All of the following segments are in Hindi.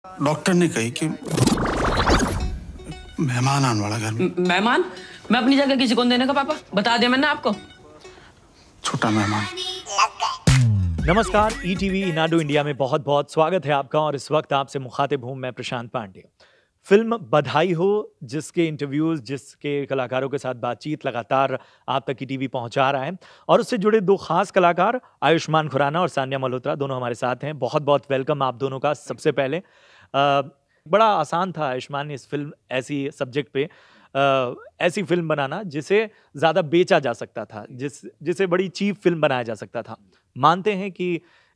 डॉक्टर ने कही कि मेहमान आने वाला घर में। मेहमान? मैं अपनी जगह किसी को नहीं देने का पापा, बता दिया मैंने आपको। छोटा मेहमान। नमस्कार, ईटीवी इनाडू इंडिया में बहुत बहुत स्वागत है आपका। और इस वक्त आपसे मुखातिब हूं मैं प्रशांत पांडे। फिल्म बधाई हो, जिसके इंटरव्यूज, जिसके कलाकारों के साथ बातचीत लगातार आप तक ईटीवी पहुंचा रहा है, और उससे जुड़े दो खास कलाकार आयुष्मान खुराना और सान्या मल्होत्रा दोनों हमारे साथ हैं। बहुत बहुत वेलकम आप दोनों का। सबसे पहले बड़ा आसान था आयुष्मान इस फिल्म ऐसी सब्जेक्ट पे ऐसी फिल्म बनाना जिसे ज़्यादा बेचा जा सकता था, जिसे बड़ी चीप फिल्म बनाया जा सकता था। मानते हैं कि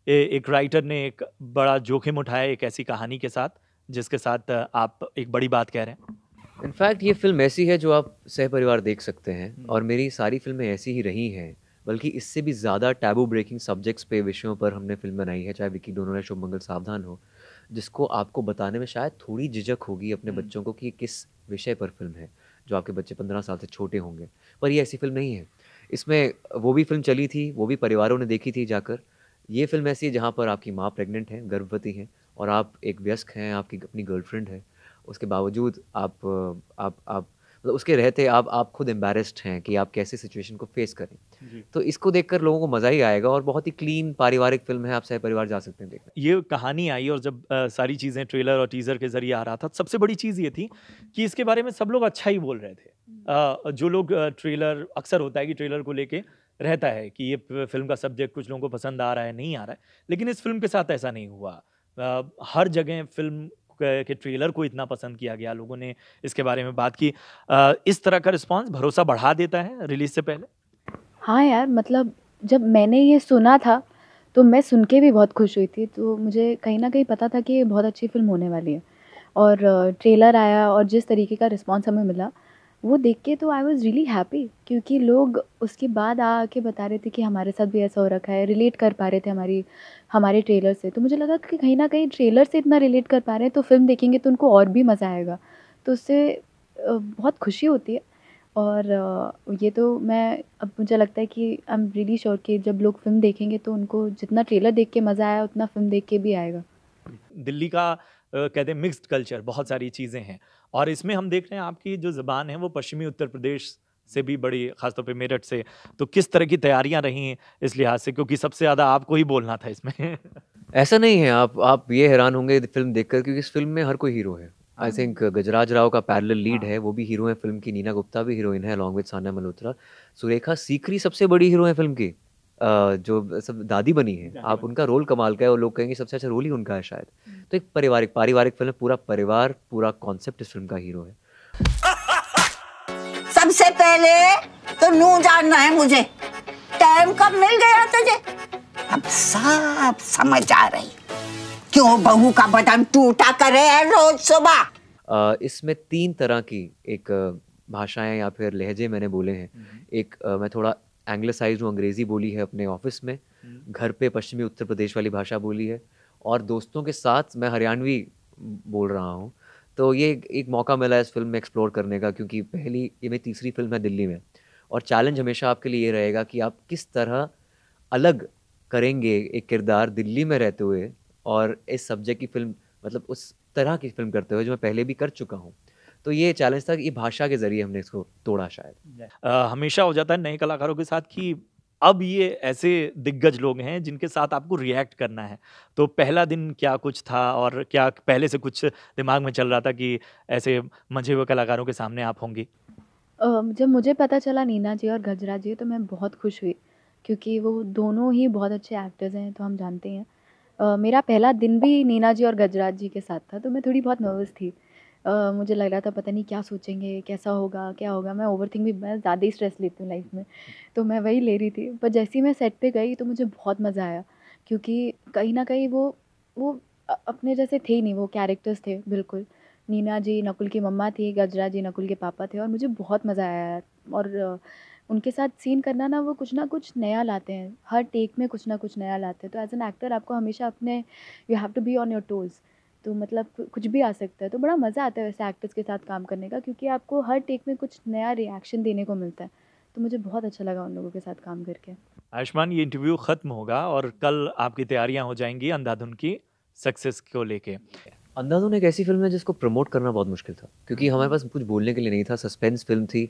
एक राइटर ने एक बड़ा जोखिम उठाया एक ऐसी कहानी के साथ, जिसके साथ आप एक बड़ी बात कह रहे हैं। इनफैक्ट ये फिल्म ऐसी है जो आप सहपरिवार देख सकते हैं, और मेरी सारी फिल्में ऐसी ही रही हैं, बल्कि इससे भी ज़्यादा टैबू ब्रेकिंग सब्जेक्ट्स पे, विषयों पर हमने फिल्म बनाई है, चाहे विकी डोनर या शुभ मंगल सावधान हो, जिसको आपको बताने में शायद थोड़ी झिझक होगी अपने बच्चों को कि ये किस विषय पर फिल्म है, जो आपके बच्चे 15 साल से छोटे होंगे। पर ये ऐसी फिल्म नहीं है। इसमें वो भी फिल्म चली थी, वो भी परिवारों ने देखी थी जाकर। ये फिल्म ऐसी है जहाँ पर आपकी माँ प्रेग्नेंट है, गर्भवती है, और आप एक वयस्क हैं, आपकी अपनी गर्लफ्रेंड है। उसके बावजूद आप मतलब उसके रहते आप खुद एम्बैरेस्ड हैं कि आप कैसे सिचुएशन को फेस करें। तो इसको देखकर लोगों को मज़ा ही आएगा, और बहुत ही क्लीन पारिवारिक फिल्म है, आप सहपरिवार जा सकते हैं देखने। ये कहानी आई और जब सारी चीज़ें ट्रेलर और टीज़र के ज़रिए आ रहा था, सबसे बड़ी चीज़ ये थी कि इसके बारे में सब लोग अच्छा ही बोल रहे थे। जो लोग ट्रेलर, अक्सर होता है कि ट्रेलर को लेके रहता है कि ये फिल्म का सब्जेक्ट कुछ लोगों को पसंद आ रहा है, नहीं आ रहा है, लेकिन इस फिल्म के साथ ऐसा नहीं हुआ। हर जगह फिल्म के ट्रेलर को इतना पसंद किया गया, लोगों ने इसके बारे में बात की। इस तरह का रिस्पॉन्स भरोसा बढ़ा देता है रिलीज से पहले। हाँ यार, मतलब जब मैंने ये सुना था तो मैं सुन के भी बहुत खुश हुई थी। तो मुझे कहीं न कहीं पता था कि ये बहुत अच्छी फ़िल्म होने वाली है, और ट्रेलर आया और जिस तरीके का रिस्पॉन्स हमें मिला, वो देख के तो आई वाज़ रियली हैप्पी, क्योंकि लोग उसके बाद आके बता रहे थे कि हमारे साथ भी ऐसा हो रखा है, रिलेट कर पा रहे थे हमारे ट्रेलर से। तो मुझे लगा कि कहीं न कहीं ट्रेलर से इतना रिलेट कर पा रहे हैं तो फ़िल्म देखेंगे तो उनको और भी मज़ा आएगा। तो उससे बहुत खुशी होती है। और ये तो मैं, अब मुझे लगता है कि आई एम रियली श्योर कि जब लोग फ़िल्म देखेंगे तो उनको जितना ट्रेलर देख के मज़ा आया उतना फ़िल्म देख के भी आएगा। दिल्ली का कहते हैं मिक्स्ड कल्चर, बहुत सारी चीज़ें हैं, और इसमें हम देख रहे हैं आपकी जो ज़बान है वो पश्चिमी उत्तर प्रदेश से भी बड़ी, खासतौर पे मेरठ से। तो किस तरह की तैयारियां रही इस लिहाज से, क्योंकि सबसे ज़्यादा आपको ही बोलना था इसमें। ऐसा नहीं है, आप ये हैरान होंगे फिल्म देखकर, क्योंकि इस फिल्म में हर कोई हीरो है। आई थिंक गजराज राव का पैरेलल लीड है, वो भी हीरो है फिल्म की। नीना गुप्ता भी हीरोइन है अलॉन्ग विद सान्या मल्होत्रा। सुरेखा सीकरी सबसे बड़ी हीरो है फिल्म की, जो सब दादी बनी है। आप उनका रोल कमाल का है, और लोग कहेंगे सबसे अच्छा रोल ही उनका है शायद। तो एक पारिवारिक फिल्म, पूरा परिवार, पूरा कॉन्सेप्ट इस फिल्म का हीरो है। सबसे पहले तो नू जानना है मुझे, टाइम कब मिल गया तुझे? अब सब समझ आ रही, क्यों बहू का बदन टूटा करे है रोज सुबह। इसमें 3 तरह की एक भाषाएं या फिर लहजे मैंने बोले हैं। एक मैं थोड़ा एंग्लिसाइज्ड हूँ, अंग्रेजी बोली है अपने ऑफिस में, घर पे पश्चिमी उत्तर प्रदेश वाली भाषा बोली है, और दोस्तों के साथ मैं हरियाणवी बोल रहा हूँ। तो ये एक मौका मिला है इस फिल्म में एक्सप्लोर करने का, क्योंकि ये मेरी तीसरी फिल्म है दिल्ली में, और चैलेंज हमेशा आपके लिए ये रहेगा कि आप किस तरह अलग करेंगे एक किरदार दिल्ली में रहते हुए, और इस सब्जेक्ट की फिल्म, मतलब उस तरह की फिल्म करते हुए जो मैं पहले भी कर चुका हूँ। तो ये चैलेंज था कि ये भाषा के ज़रिए हमने इसको तोड़ा शायद। हमेशा हो जाता है नए कलाकारों के साथ कि अब ये ऐसे दिग्गज लोग हैं जिनके साथ आपको रिएक्ट करना है। तो पहला दिन क्या कुछ था, और क्या पहले से कुछ दिमाग में चल रहा था कि ऐसे मंझे हुए कलाकारों के सामने आप होंगी? जब मुझे पता चला नीना जी और गजराज जी, तो मैं बहुत खुश हुई, क्योंकि वो दोनों ही बहुत अच्छे एक्टर्स हैं, तो हम जानते हैं। मेरा पहला दिन भी नीना जी और गजराज जी के साथ था, तो मैं थोड़ी बहुत नर्वस थी। मुझे लग रहा था पता नहीं क्या सोचेंगे, कैसा होगा, क्या होगा। मैं ज़्यादा ही स्ट्रेस लेती हूँ लाइफ में, तो मैं वही ले रही थी। पर जैसे ही मैं सेट पे गई तो मुझे बहुत मज़ा आया, क्योंकि कहीं न कहीं वो अपने जैसे थे ही नहीं, वो कैरेक्टर्स थे बिल्कुल। नीना जी नकुल की मम्मा थी, गजराज जी नकुल के पापा थे, और मुझे बहुत मज़ा आया यार। और उनके साथ सीन करना ना, वो कुछ ना कुछ नया लाते हैं, हर टेक में कुछ ना कुछ नया लाते हैं। तो एज़ एन एक्टर आपको हमेशा अपने, you have to be on your toes. तो मतलब कुछ भी आ सकता है, तो बड़ा मज़ा आता है वैसे एक्टर्स के साथ काम करने का, क्योंकि आपको हर टेक में कुछ नया रिएक्शन देने को मिलता है। तो मुझे बहुत अच्छा लगा उन लोगों के साथ काम करके। आयुष्मान, ये इंटरव्यू खत्म होगा और कल आपकी तैयारियां हो जाएंगी अंधाधुन की सक्सेस को लेके। अंधाधुन एक ऐसी फ़िल्म है जिसको प्रमोट करना बहुत मुश्किल था, क्योंकि हमारे पास कुछ बोलने के लिए नहीं था, सस्पेंस फ़िल्म थी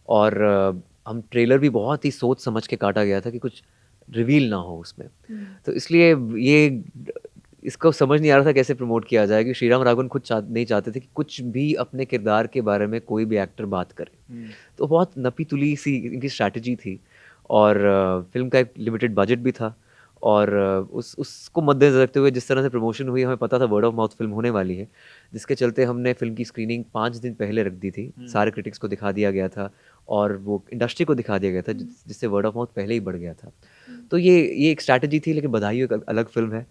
और हम ट्रेलर भी बहुत ही सोच समझ के काटा गया था कि कुछ रिवील ना हो उसमें। तो इसलिए ये इसको समझ नहीं आ रहा था कैसे प्रमोट किया जाए, कि श्रीराम राघवन खुद नहीं चाहते थे कि कुछ भी अपने किरदार के बारे में कोई भी एक्टर बात करे। तो बहुत नपी-तुली सी इनकी स्ट्रैटेजी थी और फ़िल्म का एक लिमिटेड बजट भी था और उसको मद्देनज़र रखते हुए जिस तरह से प्रमोशन हुई, हमें पता था वर्ड ऑफ माउथ फ़िल्म होने वाली है, जिसके चलते हमने फ़िल्म की स्क्रीनिंग 5 दिन पहले रख दी थी। सारे क्रिटिक्स को दिखा दिया गया था और वो इंडस्ट्री को दिखा दिया गया था, जिससे वर्ड ऑफ माउथ पहले ही बढ़ गया था। तो ये एक स्ट्रैटेजी थी, लेकिन बधाई हो एक अलग फ़िल्म है।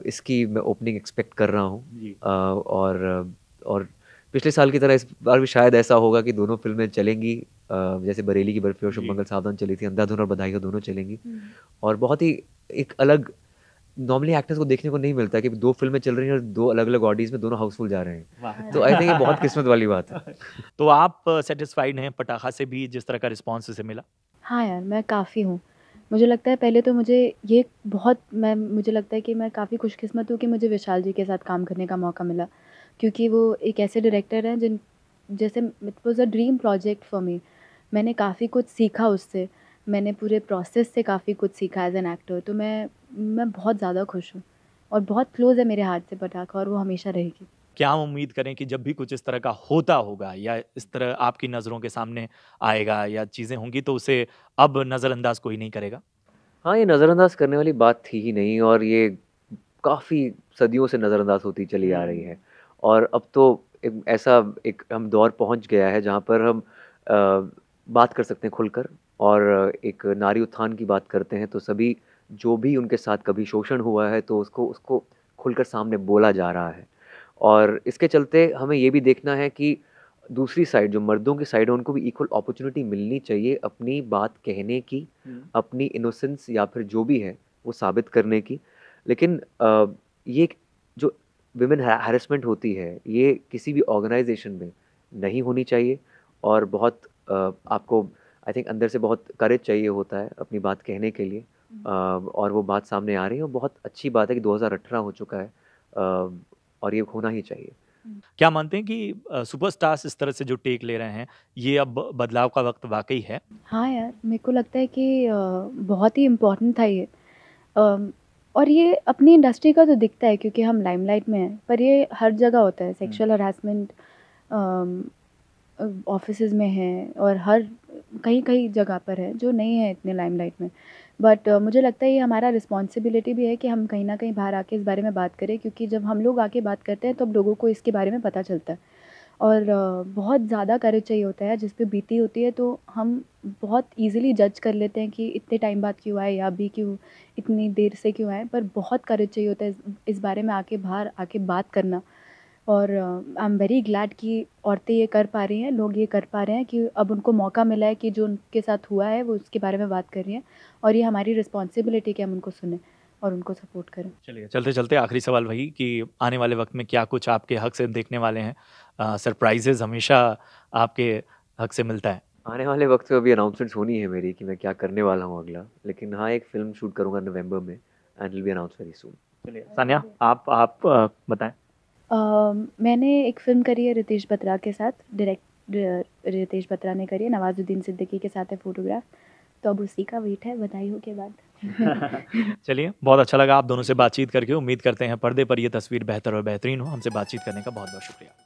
इसकी मैं ओपनिंग एक्सपेक्ट कर रहा हूँ और पिछले साल की तरह इस बार भी शायद ऐसा होगा कि दोनों फ़िल्में चलेंगी। जैसे बरेली की बर्फ़ी और शुभ मंगल सावधान चली थी, अंधाधुन और बधाई हो दोनों चलेंगी। और बहुत ही एक अलग, नॉर्मली एक्टर्स को देखने को नहीं मिलता कि 2 फ़िल्में चल रही हैं और 2 अलग-अलग ऑडियंस में दोनों हाउसफुल जा रहे हैं। तो आई थिंक ये बहुत किस्मत वाली बात है। तो आप सेटिस्फाइड हैं पटाखा से भी, जिस तरह का रिस्पॉन्स उसे मिला? हाँ यार, मैं काफ़ी हूँ। मुझे लगता है पहले तो मुझे लगता है कि मैं काफ़ी खुशकिस्मत हूँ कि मुझे विशाल जी के साथ काम करने का मौका मिला, क्योंकि वो एक ऐसे डायरेक्टर हैं जैसे it was a dream project for me. मैंने काफ़ी कुछ सीखा उससे, मैंने पूरे प्रोसेस से काफ़ी कुछ सीखा एज़ एन एक्टर। तो मैं बहुत ज़्यादा खुश हूँ और बहुत क्लोज़ है मेरे हार्ट से पटाखा, और वो हमेशा रहेगी। क्या हम उम्मीद करें कि जब भी कुछ इस तरह का होता होगा या इस तरह आपकी नज़रों के सामने आएगा या चीज़ें होंगी, तो उसे अब नज़रअंदाज कोई नहीं करेगा? हाँ, ये नज़रअंदाज करने वाली बात थी ही नहीं और ये काफ़ी सदियों से नज़रअंदाज होती चली आ रही है। और अब तो एक हम दौर पहुँच गया है जहाँ पर हम बात कर सकते हैं खुलकर और एक नारी उत्थान की बात करते हैं, तो सभी जो भी उनके साथ कभी शोषण हुआ है तो उसको उसको खुलकर सामने बोला जा रहा है। और इसके चलते हमें ये भी देखना है कि दूसरी साइड, जो मर्दों की साइड है, उनको भी इक्वल अपॉर्चुनिटी मिलनी चाहिए अपनी बात कहने की, अपनी इनोसेंस या फिर जो भी है वो साबित करने की। लेकिन ये जो विमेन हैरेसमेंट होती है, ये किसी भी ऑर्गेनाइजेशन में नहीं होनी चाहिए और बहुत आपको आई थिंक अंदर से बहुत करेज चाहिए होता है अपनी बात कहने के लिए। और वो बात सामने आ रही है और बहुत अच्छी बात है कि 2018 हो चुका है और ये होना ही चाहिए। क्या मानते हैं कि सुपरस्टार्स इस तरह से जो टेक ले रहे हैं, ये अब बदलाव का वक़्त वाक़ई है? हाँ यार, मेरे को लगता है कि बहुत ही इम्पोर्टेंट था ये। और ये अपनी इंडस्ट्री का तो दिखता है क्योंकि हम लाइमलाइट में हैं, पर ये हर जगह होता है। सेक्सुअल हरासमेंट ऑफिसेज़ में है और हर कहीं जगह पर है जो नहीं है इतने लाइमलाइट में। बट मुझे लगता है ये हमारा रिस्पॉन्सिबिलिटी भी है कि हम कहीं न कहीं बाहर आके इस बारे में बात करें, क्योंकि जब हम लोग आके बात करते हैं तब लोगों को इसके बारे में पता चलता है। और बहुत ज़्यादा करेज चाहिए होता है, जिस पे बीती होती है तो हम बहुत ईज़िली जज कर लेते हैं कि इतने टाइम बाद क्यों आए या अभी क्यों, इतनी देर से क्यों आए, पर बहुत करेज चाहिए होता है इस बारे में बाहर आके बात करना। और आई एम वेरी ग्लैड कि औरतें ये कर पा रही हैं, लोग ये कर पा रहे हैं कि अब उनको मौका मिला है कि जो उनके साथ हुआ है वो उसके बारे में बात कर रही हैं, और ये हमारी रिस्पॉन्सिबिलिटी कि हम उनको सुनें और उनको सपोर्ट करें। चलिए, चलते-चलते आखिरी सवाल वही कि आने वाले वक़्त में क्या कुछ आपके हक़ से देखने वाले हैं? सरप्राइज़ेज़ हमेशा आपके हक़ से मिलता है। आने वाले वक्त में अभी अनाउंसमेंट्स होनी है मेरी कि मैं क्या करने वाला हूँ अगला। लेकिन हाँ, एक फ़िल्म शूट करूँगा नवंबर में and will be announced very soon. चलिए, सान्या आप बताएँ? मैंने एक फ़िल्म करी है रितेश बत्रा के साथ, रितेश बत्रा ने करी है, नवाज़ुद्दीन सिद्दीकी के साथ है फ़ोटोग्राफ, तो अब उसी का वेट है बधाई हो के बाद। चलिए, बहुत अच्छा लगा आप दोनों से बातचीत करके। उम्मीद करते हैं पर्दे पर ये तस्वीर बेहतर और बेहतरीन हो। हमसे बातचीत करने का बहुत-बहुत शुक्रिया।